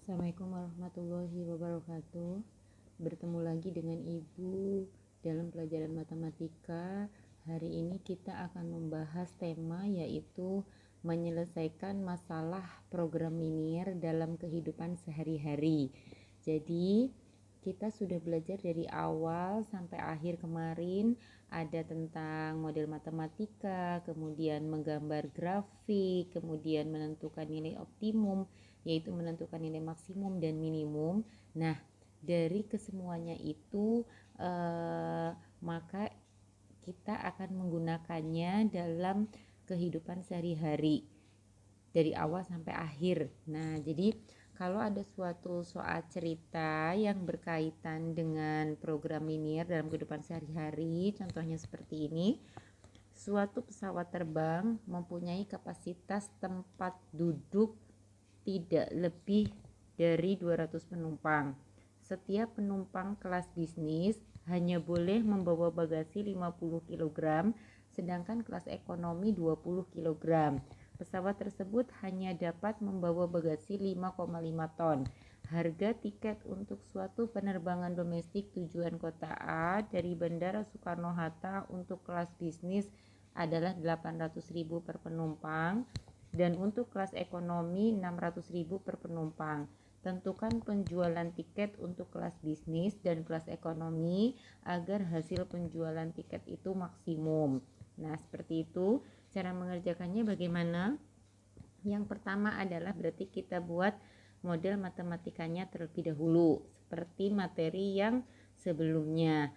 Assalamualaikum warahmatullahi wabarakatuh. Bertemu lagi dengan Ibu dalam pelajaran matematika. Hari ini kita akan membahas tema yaitu menyelesaikan masalah program linear dalam kehidupan sehari-hari. Jadi kita sudah belajar dari awal sampai akhir kemarin, ada tentang model matematika, kemudian menggambar grafik, kemudian menentukan nilai optimum, yaitu menentukan nilai maksimum dan minimum. Nah, dari kesemuanya itu maka kita akan menggunakannya dalam kehidupan sehari-hari dari awal sampai akhir. Nah, jadi kalau ada suatu soal cerita yang berkaitan dengan program linear dalam kehidupan sehari-hari, contohnya seperti ini. Suatu pesawat terbang mempunyai kapasitas tempat duduk tidak lebih dari 200 penumpang. Setiap penumpang kelas bisnis hanya boleh membawa bagasi 50 kg, sedangkan kelas ekonomi 20 kg. Pesawat tersebut hanya dapat membawa bagasi 5,5 ton. Harga tiket untuk suatu penerbangan domestik tujuan kota A dari Bandara Soekarno-Hatta untuk kelas bisnis adalah 800.000 per penumpang dan untuk kelas ekonomi 600.000 per penumpang. Tentukan penjualan tiket untuk kelas bisnis dan kelas ekonomi agar hasil penjualan tiket itu maksimum. Nah, seperti itu. Cara mengerjakannya bagaimana? Yang pertama adalah berarti kita buat model matematikanya terlebih dahulu, seperti materi yang sebelumnya.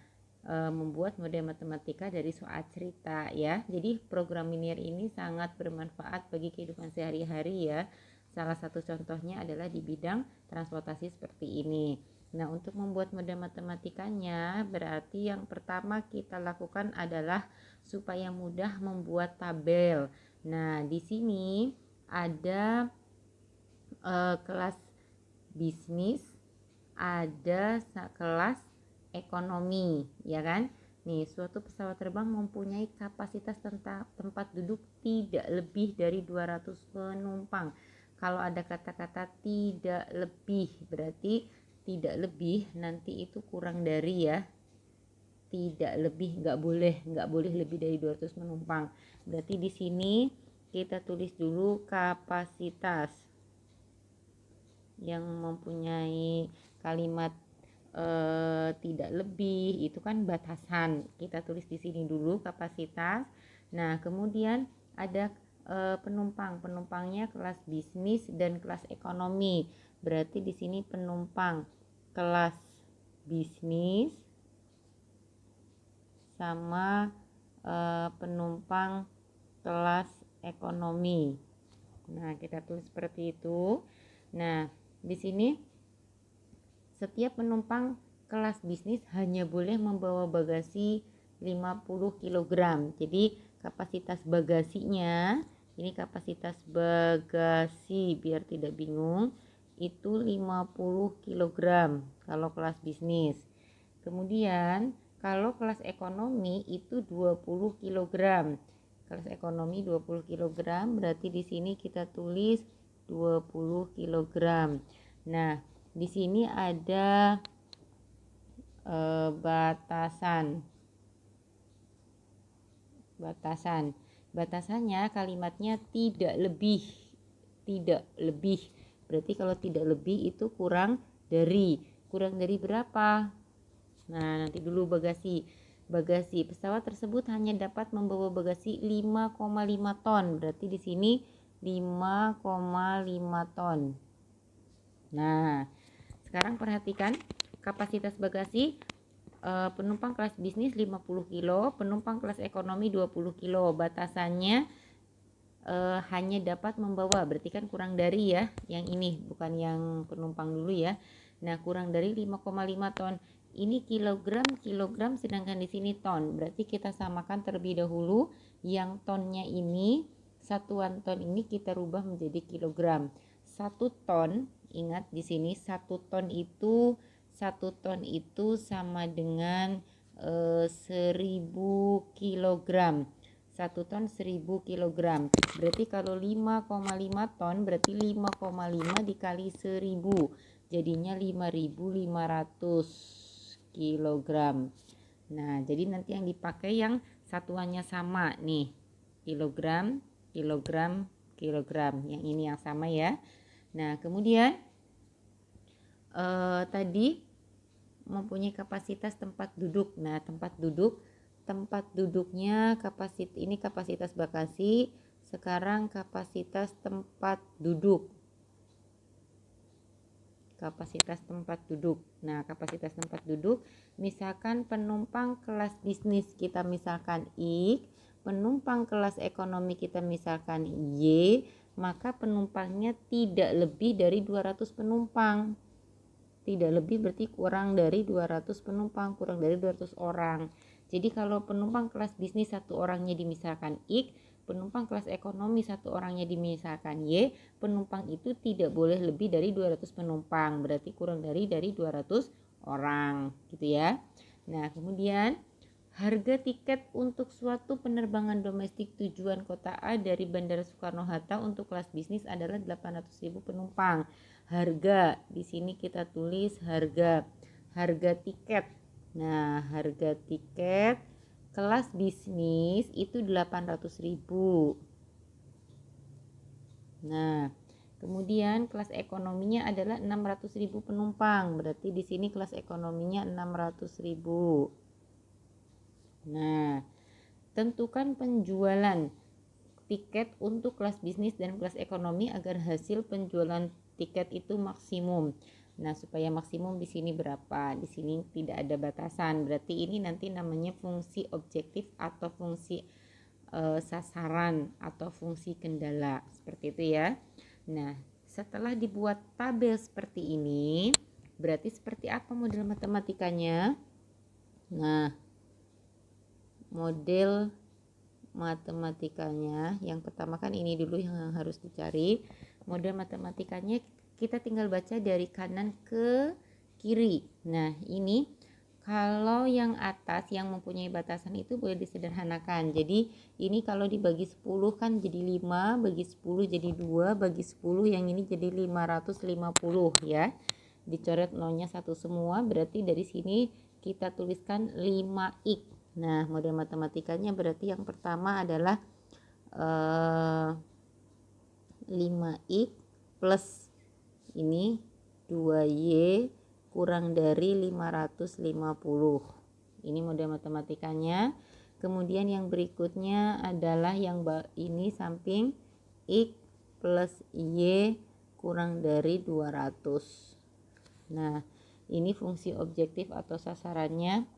Membuat model matematika dari soal cerita ya. Jadi program linear ini sangat bermanfaat bagi kehidupan sehari-hari ya. Salah satu contohnya adalah di bidang transportasi seperti ini. Nah, untuk membuat model matematikanya berarti yang pertama kita lakukan adalah supaya mudah membuat tabel. Nah, di sini ada kelas bisnis, ada kelas ekonomi, ya kan? Nih, suatu pesawat terbang mempunyai kapasitas tempat duduk tidak lebih dari 200 penumpang. Kalau ada kata-kata tidak lebih, berarti tidak lebih nanti itu kurang dari ya. Tidak lebih, nggak boleh lebih dari 200 penumpang. Berarti di sini kita tulis dulu kapasitas yang mempunyai kalimat tidak lebih, itu kan batasan. Kita tulis di sini dulu kapasitas. Nah, kemudian ada penumpangnya kelas bisnis dan kelas ekonomi. Berarti di sini penumpang kelas bisnis sama penumpang kelas ekonomi. Nah, kita tulis seperti itu. Nah, di sini setiap penumpang kelas bisnis hanya boleh membawa bagasi 50 kg. Jadi kapasitas bagasinya, ini kapasitas bagasi biar tidak bingung, itu 50 kg kalau kelas bisnis. Kemudian kalau kelas ekonomi itu 20 kg. Kelas ekonomi 20 kg, berarti di sini kita tulis 20 kg. Nah, di sini ada batasannya kalimatnya tidak lebih. Berarti kalau tidak lebih itu kurang dari berapa? Nah, nanti dulu bagasi pesawat tersebut hanya dapat membawa bagasi 5,5 ton. Berarti di sini 5,5 ton. Nah, sekarang perhatikan kapasitas bagasi penumpang kelas bisnis 50 kilo, penumpang kelas ekonomi 20 kilo. Batasannya hanya dapat membawa, berarti kan kurang dari ya, yang ini bukan yang penumpang dulu ya. Nah, kurang dari 5,5 ton. Ini kilogram, sedangkan di sini ton. Berarti kita samakan terlebih dahulu. Yang tonnya ini, satuan ton ini kita rubah menjadi kilogram. 1 ton, ingat di sini 1 ton itu sama dengan 1000 kilogram. 1 ton 1000 kg. Berarti kalau 5,5 ton berarti 5,5 dikali 1000. Jadinya 5500 kg. Nah, jadi nanti yang dipakai yang satuannya sama nih. Kilogram, kilogram, kilogram. Yang ini yang sama ya. Nah, kemudian tadi mempunyai kapasitas tempat duduk. Nah, tempat duduknya kapasitas bagasi. Sekarang kapasitas tempat duduk. Nah, kapasitas tempat duduk misalkan penumpang kelas bisnis kita misalkan X, penumpang kelas ekonomi kita misalkan Y, maka penumpangnya tidak lebih dari 200 penumpang. Tidak lebih berarti kurang dari 200 penumpang, kurang dari 200 orang. Jadi kalau penumpang kelas bisnis satu orangnya dimisalkan X, penumpang kelas ekonomi satu orangnya dimisalkan Y, penumpang itu tidak boleh lebih dari 200 penumpang, berarti kurang dari 200 orang gitu ya. Nah, kemudian harga tiket untuk suatu penerbangan domestik tujuan kota A dari Bandara Soekarno-Hatta untuk kelas bisnis adalah 800.000 penumpang. Harga di sini kita tulis harga tiket. Nah, harga tiket kelas bisnis itu 800.000. Nah, kemudian kelas ekonominya adalah 600.000 penumpang. Berarti di sini kelas ekonominya 600.000. Nah, tentukan penjualan tiket untuk kelas bisnis dan kelas ekonomi agar hasil penjualan tiket itu maksimum. Nah, supaya maksimum di sini berapa? Di sini tidak ada batasan. Berarti ini nanti namanya fungsi objektif atau fungsi sasaran atau fungsi kendala. Seperti itu ya. Nah, setelah dibuat tabel seperti ini, berarti seperti apa model matematikanya? Nah, model matematikanya yang pertama kan ini dulu yang harus dicari. Model matematikanya kita tinggal baca dari kanan ke kiri. Nah, ini kalau yang atas yang mempunyai batasan itu boleh disederhanakan. Jadi ini kalau dibagi 10 kan jadi 5, bagi 10 jadi 2, bagi 10 yang ini jadi 550 ya. Dicoret nolnya 1 semua, berarti dari sini kita tuliskan 5x. Nah, model matematikanya berarti yang pertama adalah 5x plus ini 2y kurang dari 550. Ini model matematikanya. Kemudian yang berikutnya adalah yang ini samping x plus y kurang dari 200. Nah, ini fungsi objektif atau sasarannya.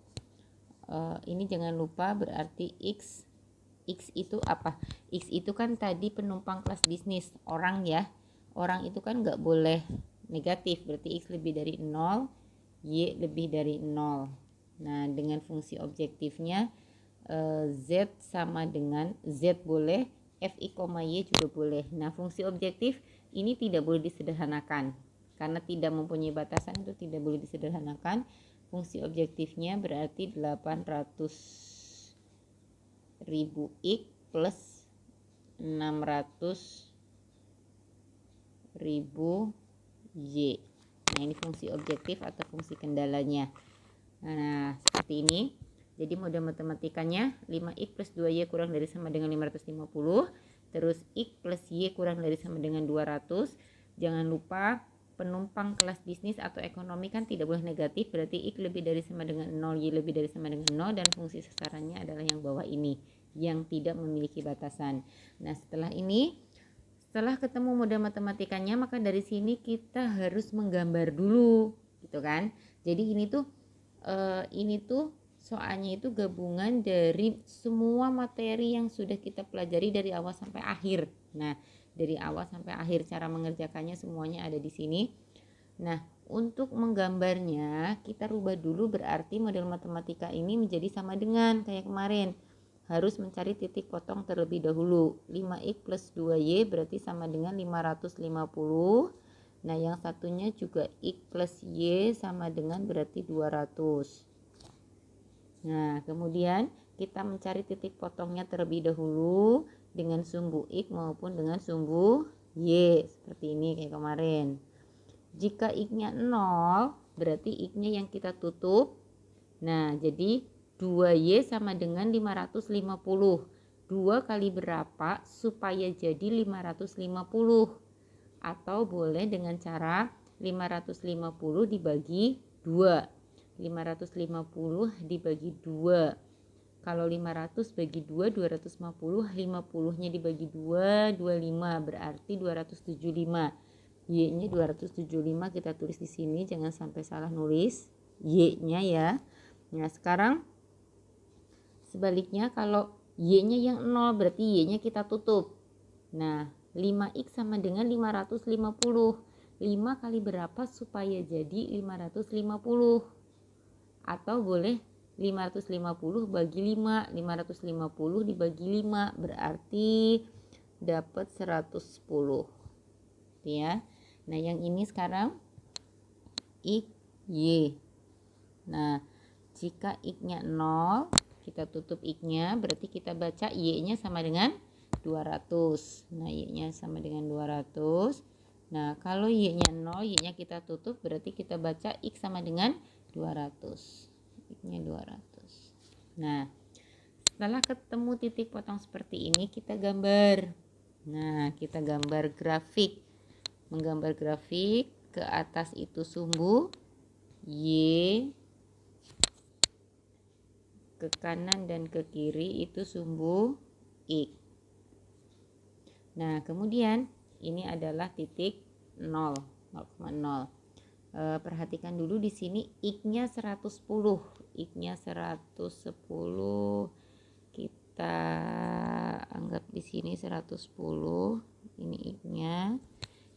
Ini jangan lupa berarti x itu apa? X itu kan tadi penumpang kelas bisnis, orang ya. Orang itu kan nggak boleh negatif, berarti x lebih dari 0, y lebih dari 0. Nah, dengan fungsi objektifnya z sama dengan z boleh, fi, y juga boleh. Nah, fungsi objektif ini tidak boleh disederhanakan karena tidak mempunyai batasan, itu tidak boleh disederhanakan. Fungsi objektifnya berarti 800.000 x plus 600.000 y. Nah, ini fungsi objektif atau fungsi kendalanya. Nah, seperti ini. Jadi model matematikanya 5x plus 2y kurang dari sama dengan 550. Terus x plus y kurang dari sama dengan 200. Jangan lupa penumpang kelas bisnis atau ekonomi kan tidak boleh negatif, berarti x lebih dari sama dengan 0, y lebih dari sama dengan 0, dan fungsi sasarannya adalah yang bawah ini yang tidak memiliki batasan. Nah, setelah ketemu model matematikanya, maka dari sini kita harus menggambar dulu gitu kan. Jadi ini tuh soalnya itu gabungan dari semua materi yang sudah kita pelajari dari awal sampai akhir. Nah, dari awal sampai akhir cara mengerjakannya semuanya ada di sini. Nah, untuk menggambarnya kita rubah dulu, berarti model matematika ini menjadi sama dengan kayak kemarin. Harus mencari titik potong terlebih dahulu. 5x plus 2y berarti sama dengan 550. Nah, yang satunya juga x plus y sama dengan berarti 200. Nah, kemudian kita mencari titik potongnya terlebih dahulu dengan sumbu X maupun dengan sumbu Y. Seperti ini kayak kemarin. Jika X-nya 0, berarti X-nya yang kita tutup. Nah, jadi 2Y sama dengan 550. 2 kali berapa supaya jadi 550? Atau boleh dengan cara 550 dibagi 2. 550 dibagi 2. Kalau 500 bagi 2, 250. 50-nya dibagi 2, 25. Berarti 275. Y-nya 275 kita tulis di sini, jangan sampai salah nulis Y-nya ya. Nah, sekarang sebaliknya kalau Y-nya yang 0 berarti Y-nya kita tutup. Nah, 5X sama dengan 550. 5 kali berapa supaya jadi 550? Atau boleh 550 bagi 5. 550 dibagi 5 berarti dapat 110. Ya. Nah, yang ini sekarang X, Y. Nah, jika X-nya 0, kita tutup X-nya, berarti kita baca Y-nya sama dengan 200. Nah, Y-nya sama dengan 200. Nah, kalau Y-nya 0, Y-nya kita tutup, berarti kita baca X sama dengan 200. X-nya 200. Nah, setelah ketemu titik potong seperti ini, kita gambar. Nah, kita gambar grafik. Menggambar grafik, ke atas itu sumbu Y, ke kanan dan ke kiri itu sumbu X. Nah, kemudian ini adalah titik 0, 0,0. Perhatikan dulu di sini X-nya 110. X-nya 110. Kita anggap di sini 110. Ini X-nya.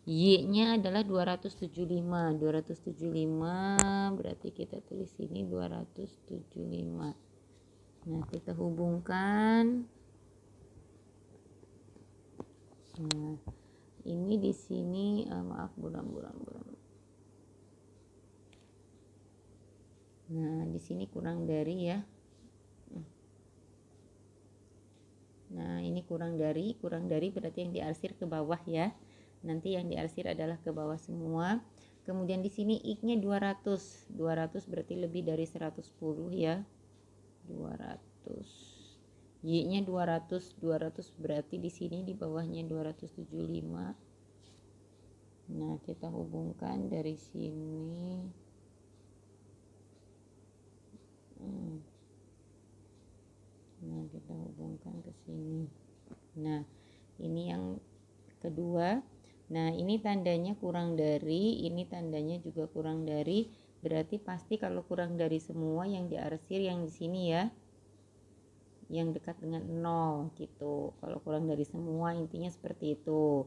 Y-nya adalah 275. 275 berarti kita tulis sini 275. Nah, kita hubungkan. Nah, ini di sini maaf buram. Nah, di sini kurang dari ya. Nah, ini kurang dari berarti yang diarsir ke bawah ya. Nanti yang diarsir adalah ke bawah semua. Kemudian di sini X-nya 200. 200 berarti lebih dari 110 ya. 200. Y-nya 200. 200 berarti di sini di bawahnya 275. Nah, kita hubungkan dari sini. Nah, kita hubungkan ke sini. Nah, ini yang kedua. Nah, ini tandanya kurang dari, ini tandanya juga kurang dari. Berarti pasti kalau kurang dari semua yang diarsir yang di sini ya. Yang dekat dengan 0 gitu. Kalau kurang dari semua intinya seperti itu.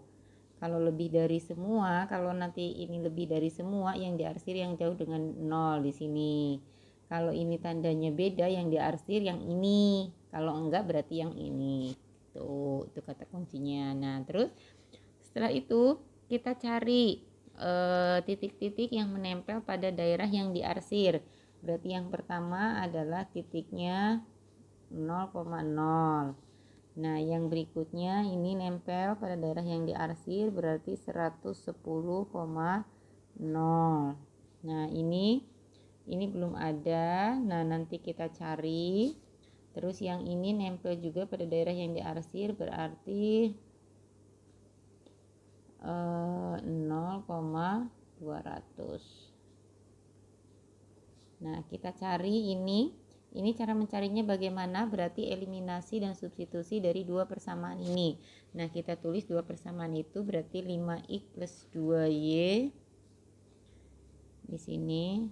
Kalau lebih dari semua, kalau nanti ini lebih dari semua yang diarsir yang jauh dengan 0 di sini. Kalau ini tandanya beda, yang diarsir yang ini. Kalau enggak berarti yang ini. Itu kata kuncinya. Nah, terus setelah itu kita cari titik-titik yang menempel pada daerah yang diarsir. Berarti yang pertama adalah titiknya 0,0. Nah, yang berikutnya ini nempel pada daerah yang diarsir berarti 110,0. Nah, ini belum ada. Nah, nanti kita cari. Terus yang ini nempel juga pada daerah yang diarsir berarti 0,200. Nah, kita cari ini cara mencarinya bagaimana? Berarti eliminasi dan substitusi dari dua persamaan ini. Nah, kita tulis dua persamaan itu berarti 5x plus 2y di sini.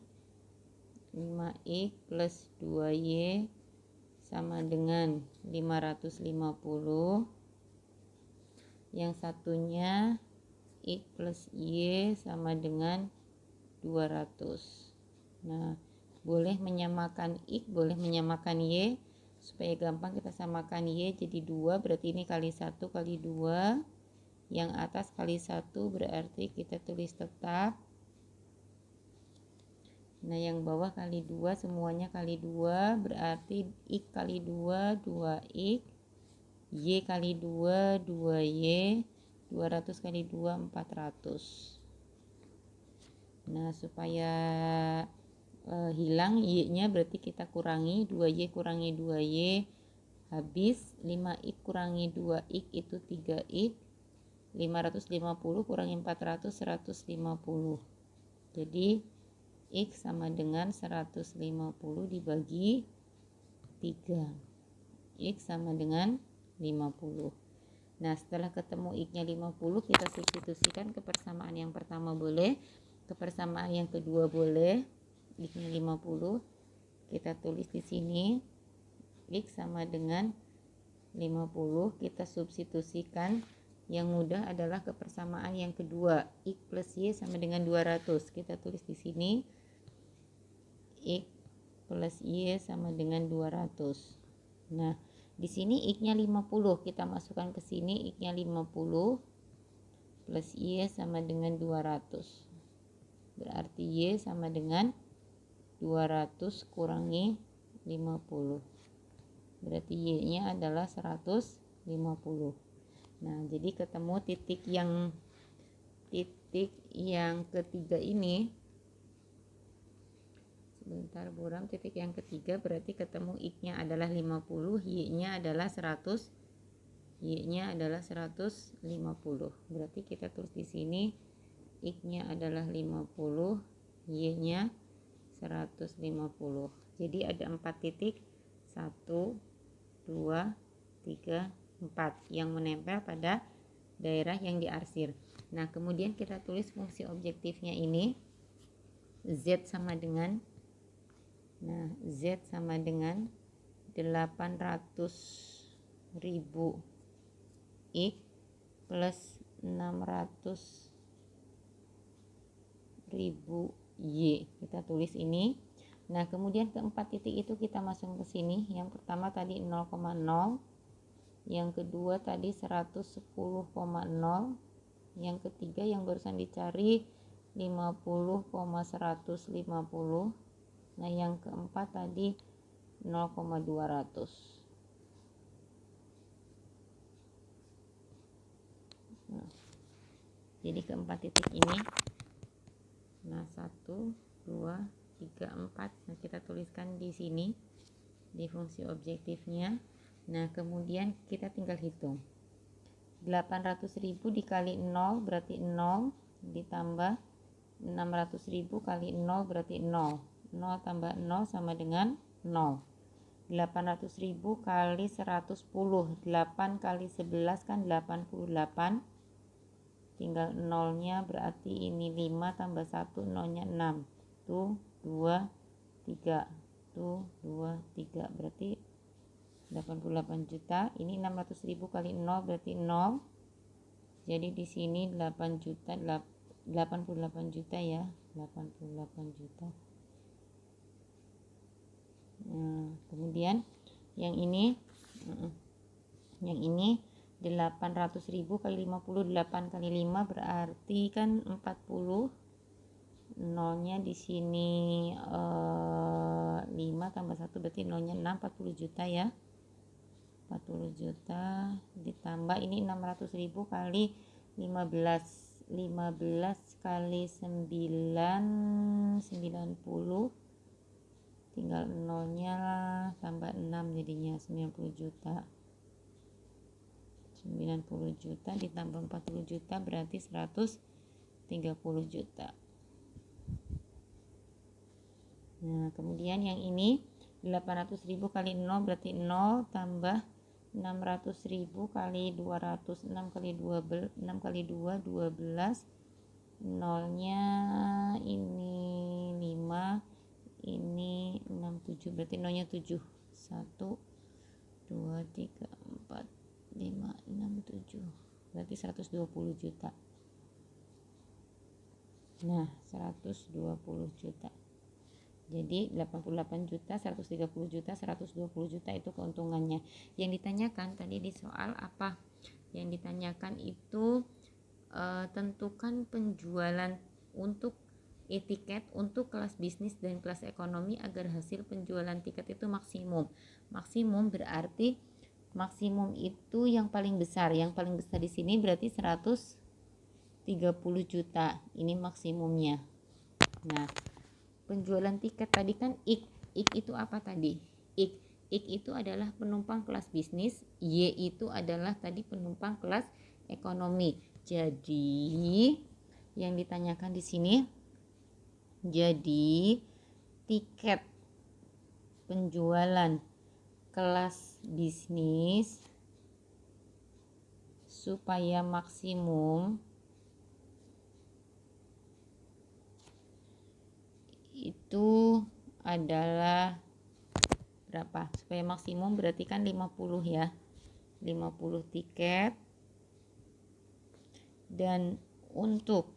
5x plus 2y sama dengan 550. Yang satunya x plus y sama dengan 200. Nah, boleh menyamakan x, boleh menyamakan y. Supaya gampang kita samakan y jadi 2, berarti ini kali 1 kali 2. Yang atas kali 1 berarti kita tulis tetap Nah yang bawah kali 2, semuanya kali 2, berarti X kali 2, 2X, Y kali 2, 2Y, 200 kali 2, 400. Nah supaya hilang Y-nya, berarti kita kurangi 2Y kurangi 2Y, habis 5X kurangi 2X itu 3X, 550 kurangi 400, 150. Jadi X sama dengan 150 dibagi 3. X sama dengan 50. Nah setelah ketemu X-nya 50, kita substitusikan ke persamaan yang pertama boleh, ke persamaan yang kedua boleh. X-nya 50, kita tulis di sini X sama dengan 50, kita substitusikan. Yang mudah adalah ke persamaan yang kedua, X plus Y sama dengan 200. Kita tulis di sini X plus Y sama dengan 200. Nah, di sini X-nya 50, kita masukkan ke sini X-nya 50 plus Y sama dengan 200. Berarti Y sama dengan 200 kurangi 50. Berarti Y-nya adalah 150. Nah, jadi ketemu titik yang ketiga ini. Sebentar buram, titik yang ketiga berarti ketemu X-nya adalah 50, Y-nya adalah 100. Y-nya adalah 150. Berarti kita tulis di sini X-nya adalah 50, Y-nya 150. Jadi ada 4 titik, 1, 2, 3, 4 yang menempel pada daerah yang diarsir. Nah, kemudian kita tulis fungsi objektifnya ini. Z sama dengan Z sama dengan 800.000 X plus 600.000 Y. Kita tulis ini. Nah, kemudian keempat titik itu kita masuk ke sini. Yang pertama tadi 0,0, yang kedua tadi 110,0, yang ketiga yang barusan dicari 50,150. Nah, yang keempat tadi 0,200. Nah, jadi keempat titik ini. Nah, 1, 2, 3, 4. Nah, kita tuliskan di sini di fungsi objektifnya. Nah, kemudian kita tinggal hitung. 800.000 dikali 0 berarti 0, ditambah 600.000 kali 0 berarti 0. 0 tambah 0 sama dengan 0. 800.000 kali 110, 8 kali 11 kan 88. Tinggal 0-nya, berarti ini 5 tambah 1, 0-nya 6. Tuh 2, 3. Tuh 2, 3. Berarti 88 juta. Ini 600.000 kali 0 berarti 0. Jadi di sini 8 juta, 88 juta ya, 88 juta. Nah, kemudian yang ini 800.000 kali 50, 8 kali 5 berarti kan 40. Nolnya di sini 5 tambah 1 berarti nolnya 6, 40 juta ya. 40 juta ditambah ini 600.000 kali 15. 15 kali 9, 90. Tinggal nolnya tambah 6 jadinya 90 juta. 90 juta ditambah 40 juta berarti 130 juta. Nah, kemudian yang ini 800.000 kali 0 berarti 0 tambah 600.000 kali 200. 6 kali 2 12. Nolnya ini 5, ini 67 berarti nolnya 7. 1, 2, 3, 4, 5, 6, 7 berarti 120 juta. Nah, 120 juta. Jadi 88 juta, 130 juta, 120 juta itu keuntungannya. Yang ditanyakan tadi di soal apa? Yang ditanyakan itu tentukan penjualan untuk e-tiket untuk kelas bisnis dan kelas ekonomi agar hasil penjualan tiket itu maksimum. Maksimum berarti maksimum itu yang paling besar. Yang paling besar di sini berarti 130 juta. Ini maksimumnya. Nah, penjualan tiket tadi kan ik itu apa tadi? Ik itu adalah penumpang kelas bisnis, Y itu adalah tadi penumpang kelas ekonomi. Jadi yang ditanyakan di sini, jadi tiket penjualan kelas bisnis supaya maksimum itu adalah berapa? Supaya maksimum berarti kan 50 ya. 50 tiket. Dan untuk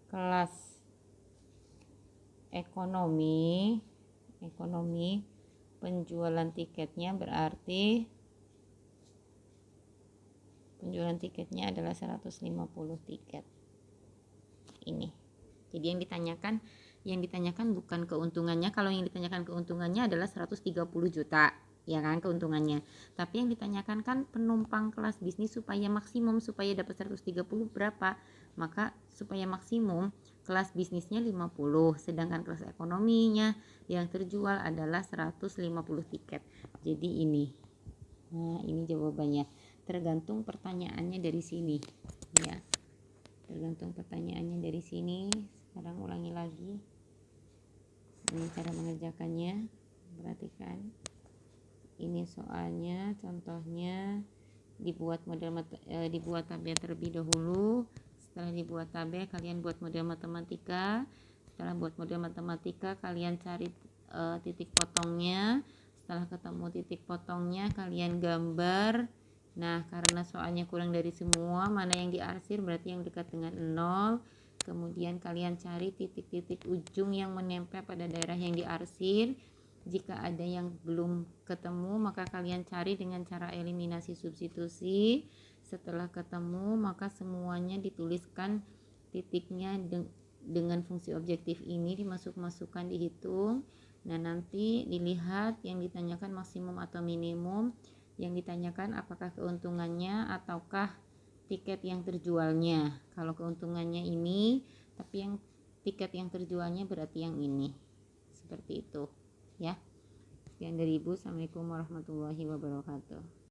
kelas ekonomi penjualan tiketnya berarti penjualan tiketnya adalah 150 tiket. Ini. Jadi yang ditanyakan bukan keuntungannya. Kalau yang ditanyakan keuntungannya adalah 130 juta, ya kan, keuntungannya. Tapi yang ditanyakan kan penumpang kelas bisnis supaya maksimum, supaya dapat 130 berapa? Maka supaya maksimum kelas bisnisnya 50, sedangkan kelas ekonominya yang terjual adalah 150 tiket. Jadi ini. Nah, ini jawabannya. Tergantung pertanyaannya dari sini, ya. Tergantung pertanyaannya dari sini. Sekarang ulangi lagi. Ini cara mengerjakannya. Perhatikan. Ini soalnya, contohnya dibuat dibuat tabel terlebih dahulu. Setelah dibuat tabel, kalian buat model matematika. Setelah buat model matematika, kalian cari titik potongnya. Setelah ketemu titik potongnya, kalian gambar. Nah, karena soalnya kurang dari semua, mana yang diarsir berarti yang dekat dengan 0. Kemudian kalian cari titik-titik ujung yang menempel pada daerah yang diarsir. Jika ada yang belum ketemu, maka kalian cari dengan cara eliminasi substitusi. Setelah ketemu, maka semuanya dituliskan titiknya dengan fungsi objektif ini, dimasukkan, dihitung. Nah, nanti dilihat yang ditanyakan maksimum atau minimum, yang ditanyakan apakah keuntungannya ataukah tiket yang terjualnya. Kalau keuntungannya ini, tapi yang tiket yang terjualnya berarti yang ini. Seperti itu, ya. Sekian dari Ibu. Assalamualaikum warahmatullahi wabarakatuh.